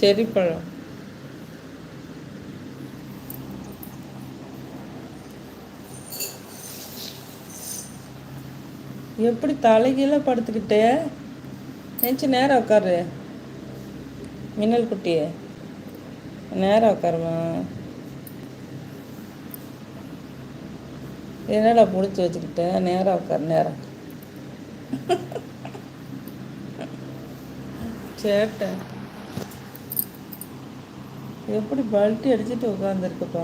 செரி பழம். எப்படி தலைகீழ படுத்துக்கிட்டு நெஞ்சு நேரம் உட்காரு. மின்னல் குட்டியே நேரம் உட்காருமா. என்னடா பிடிச்சி வச்சுக்கிட்டேன். நேரம் உட்காரு நேரம். சேட்டை எப்படி பல்ட்டி அடிச்சுட்டு உட்காந்துருக்குப்பா.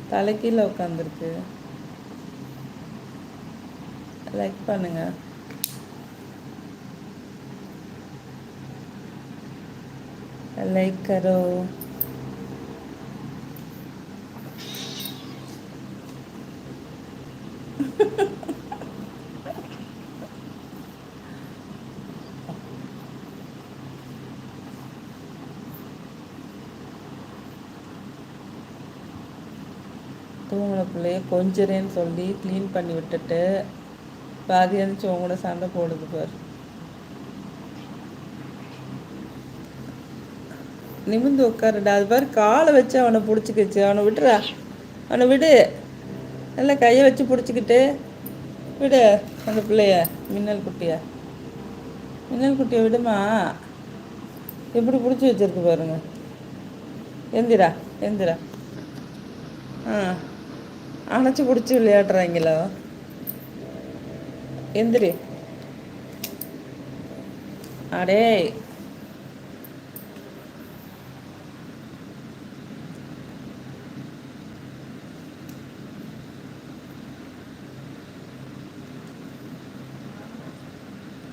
தலைக்கீழ உட்காந்துருக்கு. லைக் பண்ணுங்க. லைக் கரோ. தூங்கின பிள்ளைய கொஞ்சரேன்னு சொல்லி க்ளீன் பண்ணி விட்டுட்டு பாதி அனுப்பிச்சு உங்க கூட சண்டை போடுது பாரு. நிமிந்து உட்காருடா. அது பாரு காலை வச்சு அவனை பிடிச்சிக்கிச்சு. அவனை விட்டுறா. அவனை விடு. நல்லா கையை வச்சு பிடிச்சிக்கிட்டு விடு அந்த பிள்ளைய. மின்னல் குட்டிய மின்னல் குட்டியை விடுமா. எப்படி பிடிச்சி வச்சிருக்கு பாருங்க. எந்திரா எந்திரா. ஆ அணைச்சி பிடிச்சி விளையாடுறாங்களோ. எந்திரி. அடே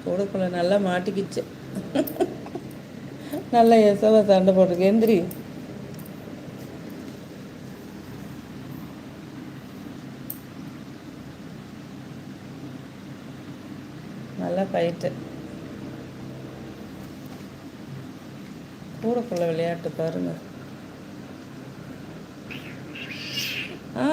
கூடக்குள்ள நல்லா மாட்டிக்கிச்சு. நல்லா எசவா சண்டை போட்டிருக்கு. எந்திரி. நல்லா ஃபைட்டு. கூடக்குள்ள விளையாட்டு பாருங்க. ஆ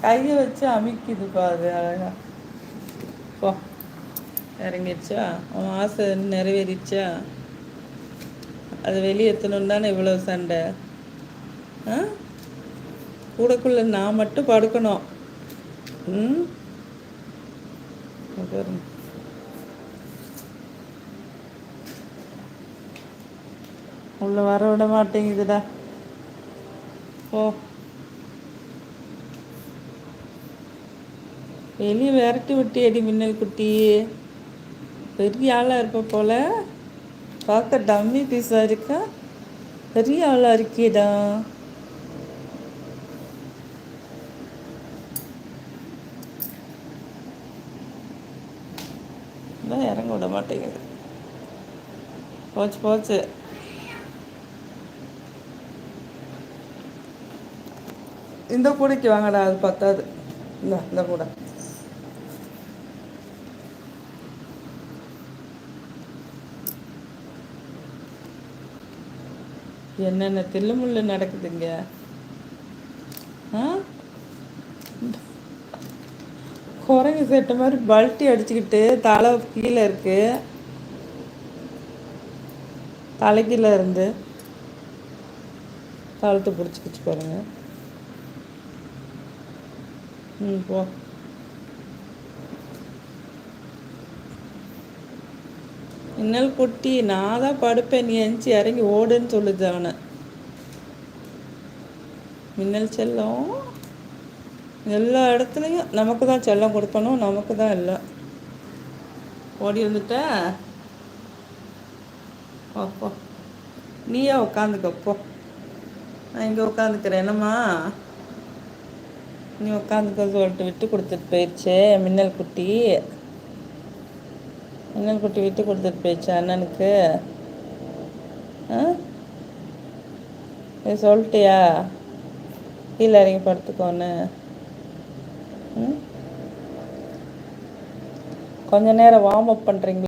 கையை வச்சு அமிக்குதுப்பா அது அழகா. போ இறங்கிடுச்சா. அவன் ஆசை நிறைவேறிச்சா. அது வெளியேற்றணும் தானே இவ்வளோ சண்டை. ஆ கூடக்குள்ள நான் மட்டும் படுக்கணும். ம் பாருங்க. உள்ள வர விட மாட்டேங்குதுடா. ஓ வெளியே விரட்டி விட்டி அடி மின்னல் குட்டி. பெரிய ஆளாக இருப்ப போல. பார்க்க டம்மி பீஸாக இருக்கா. பெரிய ஆளாக இருக்கேடா. தான் இறங்க விட மாட்டேங்குது. போச்சு போச்சு. இந்த கூடைக்கு வாங்கடா. அது பத்தாது. இந்த கூட என்னென்ன தில்லுமுள்ளு நடக்குதுங்க. ஆ குரங்கு செட்ட மாதிரி பல்ட்டி அடிச்சுக்கிட்டு தலை கீழே இருக்கு. தலைக்கீழே இருந்து கழுத்து பிடிச்சிக்கிச்சு பாருங்க. ம் போ. மின்னல் குட்டி நான் தான் படுப்பேன். நீ எந்திச்சு இறங்கி ஓடுன்னு சொல்லுது அவனை. மின்னல் செல்லம் எல்லா இடத்துலையும் நமக்கு தான் செல்லம் கொடுக்கணும். நமக்கு தான் எல்லாம். ஓடி வந்துட்ட. ஓப்போ நீயே உட்காந்துக்கப்போ. நான் இங்கே உட்காந்துக்கிறேன். என்னம்மா நீ உட்காந்துக்க சொல்லிட்டு விட்டு கொடுத்துட்டு போயிடுச்சே மின்னல் குட்டி. மின்னல் குட்டி விட்டு கொடுத்துட்டு போயிடுச்சு அண்ணனுக்கு. ஆ இது சொல்லிட்டியா கீழே இறங்கி படுத்துக்கோன்னு. ம் கொஞ்ச நேரம் வார்ம் அப் பண்ணுறீங்களா.